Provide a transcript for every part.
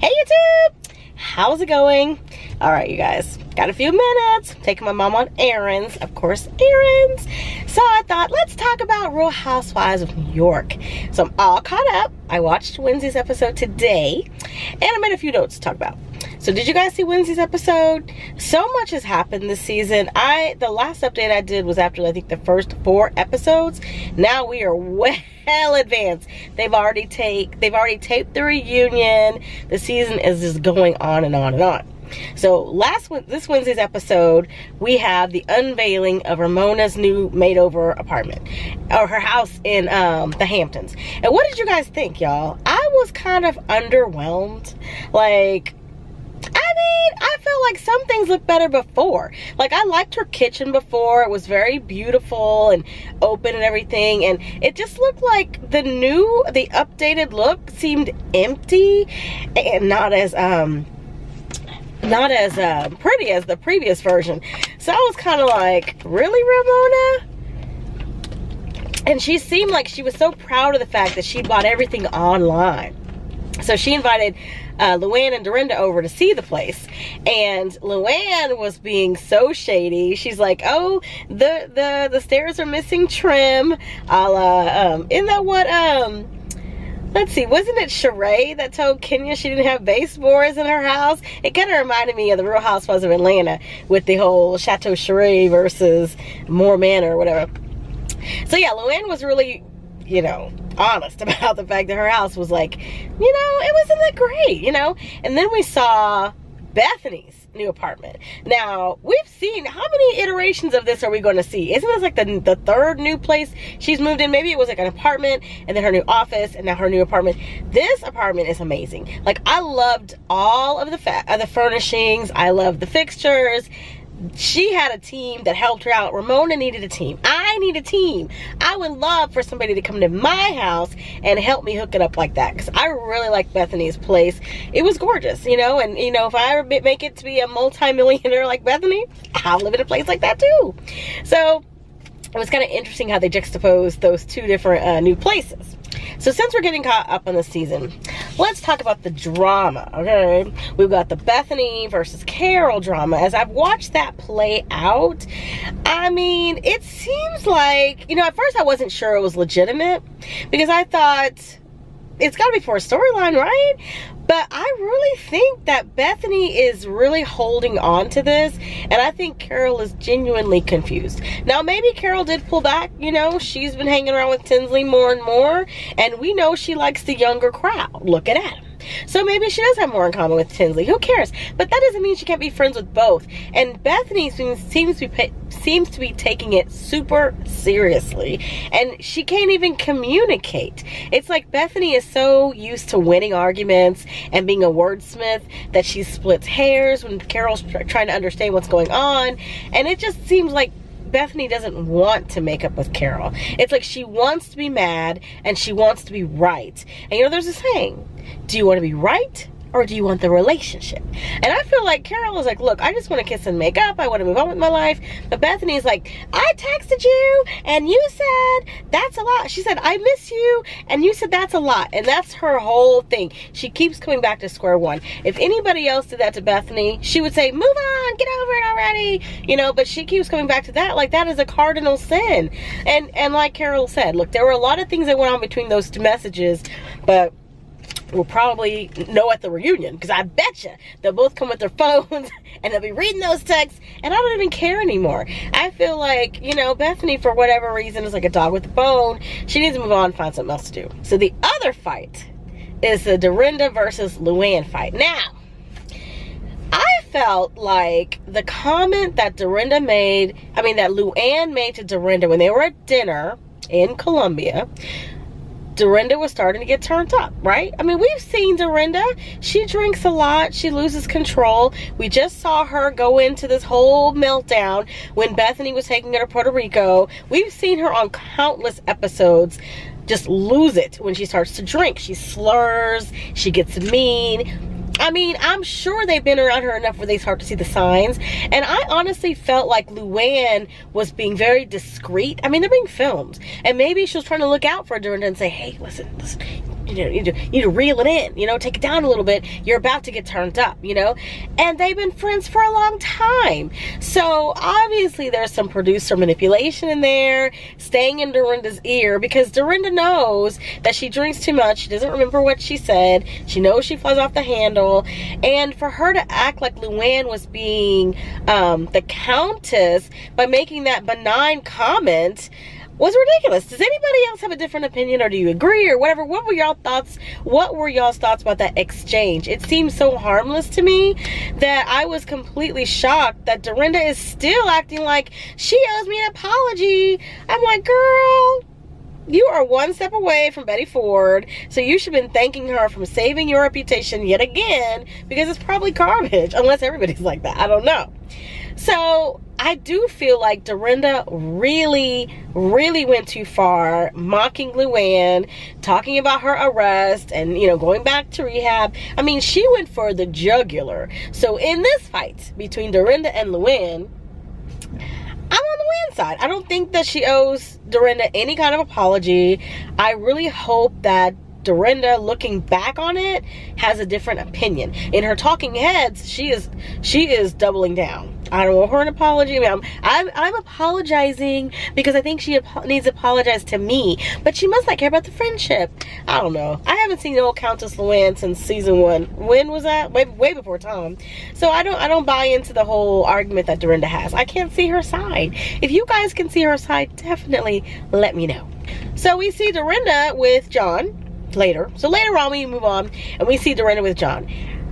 Hey YouTube! How's it going? Alright you guys, got a few minutes. Taking my mom on errands, of course errands. So I thought, let's talk about Real Housewives of New York. So I'm all caught up. I watched Wednesday's episode today, and I made a few notes to talk about. So did you guys see Wednesday's episode? So much has happened this season. The last update I did was after I think the first 4 episodes. Now we are well advanced. They've already taped the reunion. The season is just going on and on and on. So this Wednesday's episode, we have the unveiling of Ramona's new makeover apartment, or her house in the Hamptons. And what did you guys think, y'all? I was kind of underwhelmed. I felt like some things looked better before. Like, I liked her kitchen before. It was very beautiful and open and everything. And it just looked like the updated look seemed empty and not as pretty as the previous version. So I was kind of like, really, Ramona? And she seemed like she was so proud of the fact that she bought everything online. So she invited Luann and Dorinda over to see the place, and Luann was being so shady. She's like, oh, the stairs are missing trim, a la isn't that what let's see, wasn't it Sheree that told Kenya she didn't have baseboards in her house? It kind of reminded me of the Real Housewives of Atlanta with the whole Chateau Sheree versus Moore Manor or whatever. So yeah, Luann was really, you know, honest about the fact that her house was like, you know, it wasn't that great, you know. And then we saw Bethany's new apartment. Now, we've seen, how many iterations of this are we going to see? Isn't this like the third new place she's moved in? Maybe it was like an apartment, and then her new office, and now her new apartment. This apartment is amazing. Like, I loved all of the furnishings. I loved the fixtures. She had a team that helped her out. Ramona needed a team. I need a team. I would love for somebody to come to my house and help me hook it up like that, because I really like Bethany's place. It was gorgeous, you know, and you know, if I ever make it to be a multi-millionaire like Bethany, I'll live in a place like that too. So it was kind of interesting how they juxtaposed those two different new places. So since we're getting caught up on the season, let's talk about the drama, okay? We've got the Bethany versus Carol drama. As I've watched that play out, I mean, it seems like, you know, at first I wasn't sure it was legitimate, because I thought, it's got to be for a storyline, right? But I really think that Bethany is really holding on to this, and I think Carol is genuinely confused. Now, maybe Carol did pull back, you know, she's been hanging around with Tinsley more and more, and we know she likes the younger crowd. Look at Adam. So maybe she does have more in common with Tinsley. Who cares? But that doesn't mean she can't be friends with both. And Bethany seems to be taking it super seriously, and she can't even communicate. It's like Bethany is so used to winning arguments and being a wordsmith that she splits hairs when Carol's trying to understand what's going on, and it just seems like Bethany doesn't want to make up with Carol. It's like she wants to be mad and she wants to be right. And you know, there's a saying, do you want to be right, or do you want the relationship? And I feel like Carol is like, look, I just want to kiss and make up. I want to move on with my life. But Bethany is like, I texted you and you said that's a lot. She said, I miss you, and you said that's a lot. And that's her whole thing. She keeps coming back to square one. If anybody else did that to Bethany, she would say, move on, get over it already. You know, but she keeps coming back to that. Like, that is a cardinal sin. And like Carol said, look, there were a lot of things that went on between those 2 messages, but we'll probably know at the reunion, because I bet you they'll both come with their phones and they'll be reading those texts, and I don't even care anymore. I feel like, you know, Bethany, for whatever reason, is like a dog with a bone. She needs to move on and find something else to do. So the other fight is the Dorinda versus Luann fight. Now, I felt like the comment that Luann made to Dorinda when they were at dinner in Columbia, Dorinda was starting to get turned up, right? I mean, we've seen Dorinda. She drinks a lot. She loses control. We just saw her go into this whole meltdown when Bethany was taking her to Puerto Rico. We've seen her on countless episodes just lose it when she starts to drink. She slurs. She gets mean. I mean, I'm sure they've been around her enough where they start to see the signs. And I honestly felt like Luann was being very discreet. I mean, they're being filmed. And maybe she was trying to look out for Dorinda and say, hey, listen, you need to reel it in, you know, take it down a little bit. You're about to get turned up, you know. And they've been friends for a long time. So obviously there's some producer manipulation in there, staying in Dorinda's ear, because Dorinda knows that she drinks too much. She doesn't remember what she said. She knows she flies off the handle. And for her to act like Luann was being the countess by making that benign comment was ridiculous. Does anybody else have a different opinion, or do you agree, or whatever? What were y'all thoughts? What were y'all's thoughts about that exchange? It seemed so harmless to me that I was completely shocked that Dorinda is still acting like she owes me an apology. I'm like, girl, you are one step away from Betty Ford, so you should have been thanking her for saving your reputation yet again, because it's probably garbage, unless everybody's like that. I don't know. So I do feel like Dorinda really went too far, mocking Luann, talking about her arrest, and, you know, going back to rehab. I mean, she went for the jugular. So in this fight between Dorinda and Luann, I'm on Luann's side. I don't think that she owes Dorinda any kind of apology. I really hope that Dorinda, looking back on it, has a different opinion. In her talking heads, she is doubling down. I don't owe her an apology. I mean, I'm apologizing because I think she needs to apologize to me, but she must not care about the friendship. I don't know. I haven't seen old Countess Luann since season 1. When was that? Way before Tom. So I don't buy into the whole argument that Dorinda has. I can't see her side. If you guys can see her side, definitely let me know. So we see Dorinda with John later. So later on we move on and we see Dorinda with John.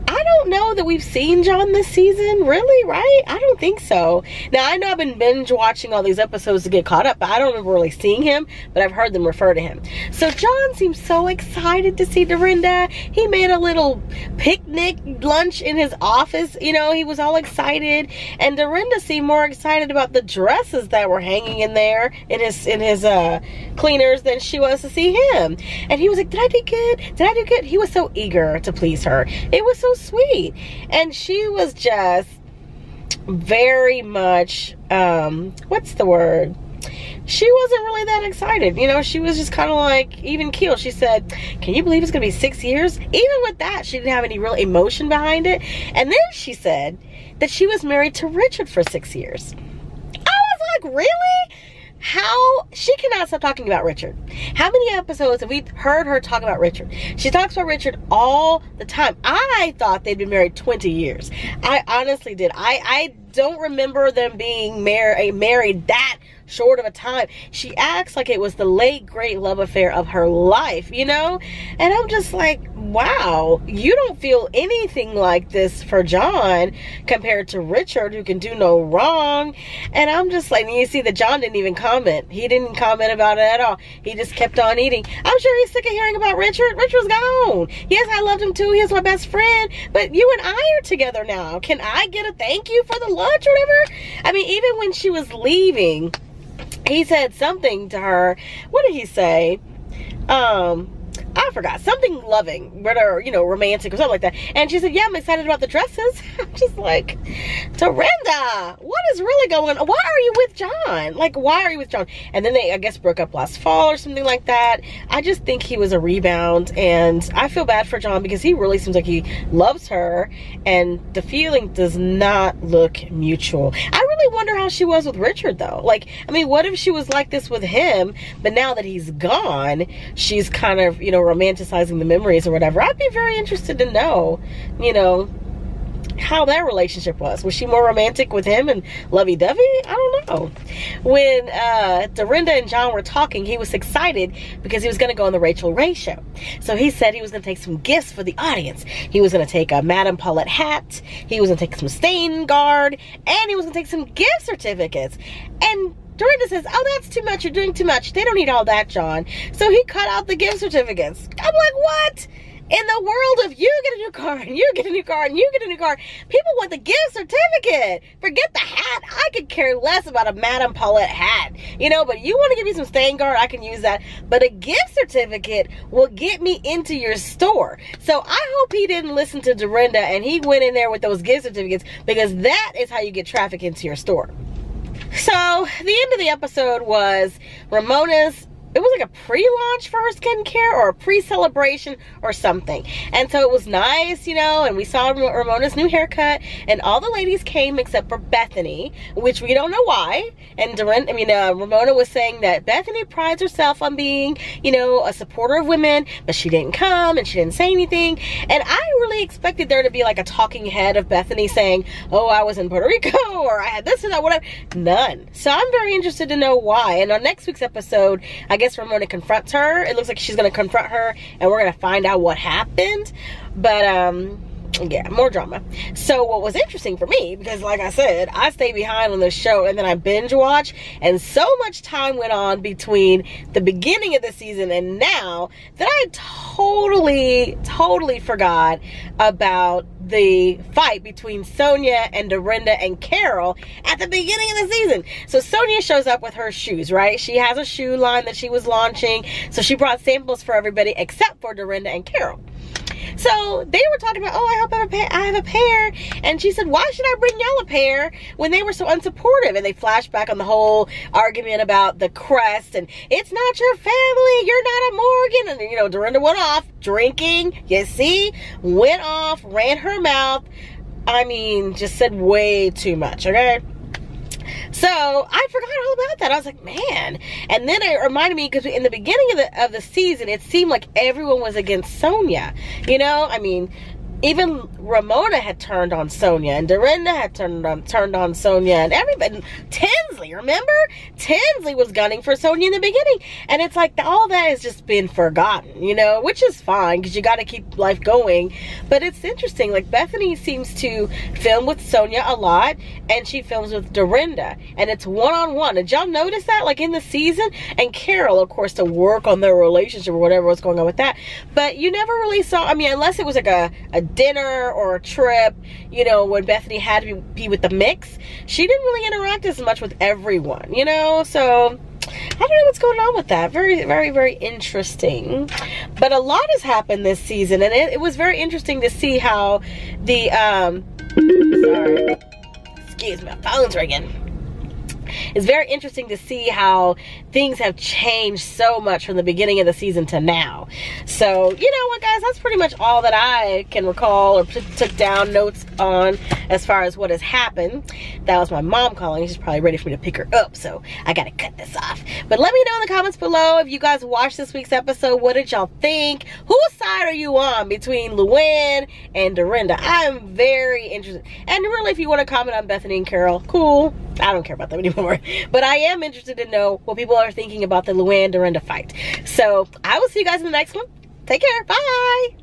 I don't know that we've seen John this season, really, right? I don't think so. Now, I know I've been binge watching all these episodes to get caught up, but I don't remember really seeing him, but I've heard them refer to him. So John seems so excited to see Dorinda. He made a little picnic lunch in his office. You know, he was all excited. And Dorinda seemed more excited about the dresses that were hanging in there in his cleaners than she was to see him. And he was like, did I do good? Did I do good? He was so eager to please her. It was so sweet. And she was just very much what's the word, she wasn't really that excited. You know, she was just kind of like even keel. She said, can you believe it's gonna be 6 years? Even with that, she didn't have any real emotion behind it. And then she said that she was married to Richard for 6 years. I was like, really? How? She cannot stop talking about Richard. How many episodes have we heard her talk about Richard? She talks about Richard all the time. I thought they'd been married 20 years. I honestly did. I don't remember them being married that short of a time. She acts like it was the late great love affair of her life, you know? And I'm just like, wow, you don't feel anything like this for John compared to Richard, who can do no wrong. And I'm just like, you see that John didn't even comment. He didn't comment about it at all. He just kept on eating. I'm sure he's sick of hearing about Richard. Richard's gone. Yes, I loved him too. He was my best friend. But you and I are together now. Can I get a thank you for the lunch or whatever? I mean, even when she was leaving, he said something to her. What did he say? I forgot. Something loving, or, you know, romantic or something like that. And she said, yeah, I'm excited about the dresses. I'm just like, Dorinda, what is really going on? Why are you with John? Like, why are you with John? And then they, I guess, broke up last fall or something like that. I just think he was a rebound. And I feel bad for John because he really seems like he loves her. And the feeling does not look mutual. I really wonder how she was with Richard, though. Like, I mean, what if she was like this with him, but now that he's gone, she's kind of, you know, romanticizing the memories or whatever. I'd be very interested to know, you know, how that relationship was. Was she more romantic with him and lovey-dovey? I don't know. When Dorinda and John were talking, he was excited because he was going to go on the Rachel Ray show. So he said he was going to take some gifts for the audience. He was going to take a Madame Paulette hat, he was going to take some stain guard, and he was going to take some gift certificates. And Dorinda says, oh, that's too much. You're doing too much. They don't need all that, John. So he cut out the gift certificates. I'm like, what? In the world of you get a new car, and you get a new car, and you get a new car, people want the gift certificate. Forget the hat. I could care less about a Madame Paulette hat. You know, but you want to give me some stain guard, I can use that. But a gift certificate will get me into your store. So I hope he didn't listen to Dorinda and he went in there with those gift certificates, because that is how you get traffic into your store. So the end of the episode was Ramona's it was like a pre-launch for her skincare or a pre-celebration or something. And so it was nice, you know, and we saw Ramona's new haircut, and all the ladies came except for Bethany, which we don't know why. And Ramona was saying that Bethany prides herself on being, you know, a supporter of women, but she didn't come and she didn't say anything. And I really expected there to be like a talking head of Bethany saying, oh, I was in Puerto Rico, or I had this and that, whatever. None. So I'm very interested to know why. And on next week's episode, I guess Ramona confronts her. It looks like she's going to confront her, and we're going to find out what happened. But yeah, more drama. So what was interesting for me, because like I said, I stay behind on this show and then I binge watch, and so much time went on between the beginning of the season and now that I totally forgot about the fight between Sonia and Dorinda and Carol at the beginning of the season. So Sonia shows up with her shoes, right? She has a shoe line that she was launching, so she brought samples for everybody except for Dorinda and Carol. So they were talking about, oh, I hope I have a pair. And she said, why should I bring y'all a pair when they were so unsupportive? And they flashed back on the whole argument about the crest and it's not your family, you're not a Morgan. And, you know, Dorinda went off drinking, you see, went off, ran her mouth. I mean, just said way too much, okay? So I forgot all about that. I was like, man. And then it reminded me, because in the beginning of the season, it seemed like everyone was against Sonia. You know, I mean, even Ramona had turned on Sonia, and Dorinda had turned on Sonia, and everybody. Tinsley, remember? Tinsley was gunning for Sonia in the beginning, and it's like all that has just been forgotten, you know, which is fine because you got to keep life going. But it's interesting. Like Bethany seems to film with Sonia a lot, and she films with Dorinda, and it's one-on-one. Did y'all notice that? Like in the season, and Carol, of course, to work on their relationship or whatever was going on with that. But you never really saw. I mean, unless it was like a dinner or a trip, you know, when Bethany had to be with the mix, she didn't really interact as much with everyone, you know. So I don't know what's going on with that. Very, very, very interesting. But a lot has happened this season, and it was very interesting to see how the sorry, excuse me, my phone's ringing. It's very interesting to see how things have changed so much from the beginning of the season to now. So, you know what, guys, that's pretty much all that I can recall or took down notes on as far as what has happened. That was my mom calling. She's probably ready for me to pick her up, so I gotta cut this off. But let me know in the comments below if you guys watched this week's episode. What did y'all think? Whose side are you on between Luann and Dorinda? I'm very interested. And really, if you want to comment on Bethany and Carol, cool. I don't care about them anymore. But I am interested to know what people are thinking about the Luann-Dorinda fight. So I will see you guys in the next one. Take care. Bye.